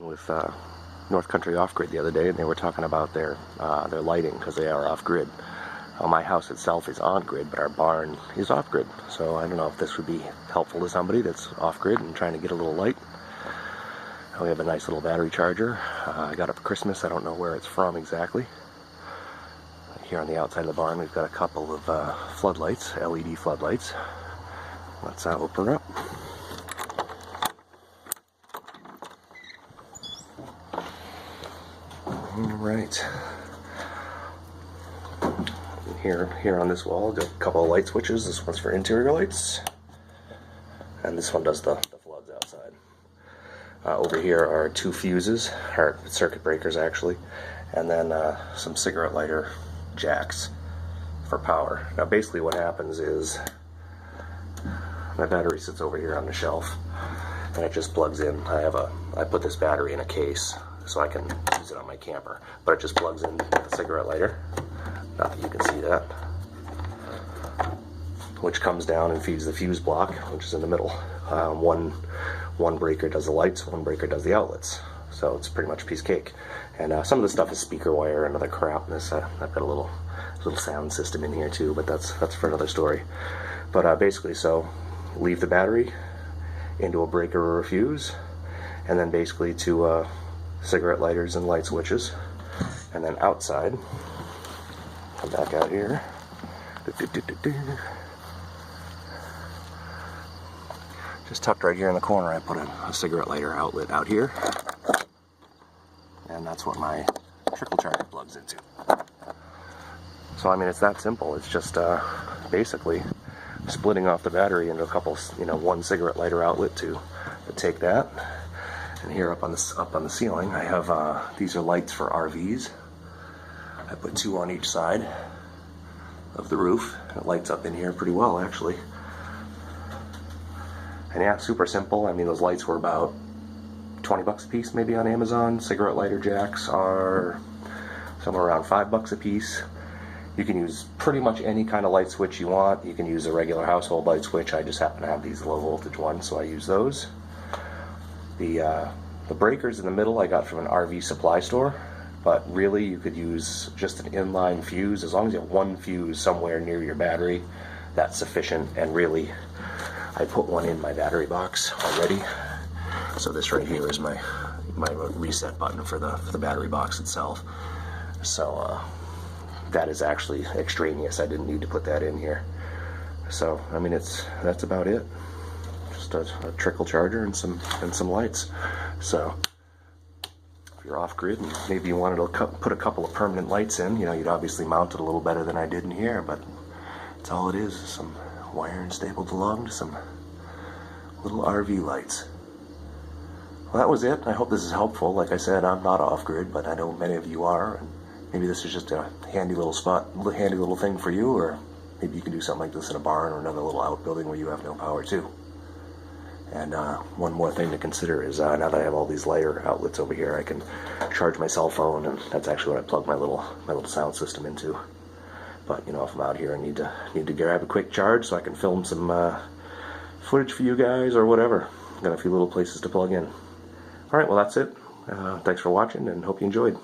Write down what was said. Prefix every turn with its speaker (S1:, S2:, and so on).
S1: with North Country Off-Grid the other day, and they were talking about their lighting because they are off-grid. My house itself is on-grid, but our barn is off-grid. So I don't know if this would be helpful to somebody that's off-grid and trying to get a little light. We have a nice little battery charger. I got it for Christmas. I don't know where it's from exactly. Here on the outside of the barn, we've got a couple of floodlights, LED floodlights. Let's open her up. Alright. Here on this wall, got a couple of light switches. This one's for interior lights, and this one does the floods outside. Over here are two fuses, or circuit breakers actually, and then some cigarette lighter jacks for power. Now basically what happens is my battery sits over here on the shelf and it just plugs in. I put this battery in a case so I can use it on my camper, but it just plugs in the cigarette lighter, not that you can see that, which comes down and feeds the fuse block, which is in the middle. One breaker does the lights, one breaker does the outlets, so it's pretty much a piece of cake. And some of the stuff is speaker wire and other crap. I've got a little sound system in here too, but that's for another story. But basically, so leave the battery into a breaker or a fuse, and then basically to cigarette lighters and light switches, and then outside, come back out here. Just tucked right here in the corner, I put a cigarette lighter outlet out here, and that's what my trickle charger plugs into. So I mean, it's that simple. It's just basically splitting off the battery into a couple, one cigarette lighter outlet to take that. And here up on the ceiling, I have these are lights for RVs. I put two on each side of the roof. It lights up in here pretty well, actually. And yeah, super simple. I mean, those lights were about 20 bucks a piece maybe on Amazon. Cigarette lighter jacks are somewhere around $5 a piece. You can use pretty much any kind of light switch you want. You can use a regular household light switch. I just happen to have these low voltage ones, so I use those. The breakers in the middle I got from an RV supply store, but really you could use just an inline fuse. As long as you have one fuse somewhere near your battery, that's sufficient. And really, I put one in my battery box already. So this right here is my reset button for the battery box itself. So that is actually extraneous. I didn't need to put that in here. So I mean, that's about it. Just a trickle charger and some lights. So if you're off grid and maybe you wanted to put a couple of permanent lights in, you'd obviously mount it a little better than I did in here, but that's all it is some wire and stapled along to some little RV lights. Well, that was it. I hope this is helpful. Like I said, I'm not off-grid, but I know many of you are, and maybe this is just a handy little thing for you, or maybe you can do something like this in a barn or another little outbuilding where you have no power too. And one more thing to consider is now that I have all these lighter outlets over here, I can charge my cell phone, and that's actually what I plug my little sound system into. But if I'm out here and need to grab a quick charge so I can film some footage for you guys or whatever, got a few little places to plug in. Alright, well that's it. Thanks for watching and hope you enjoyed.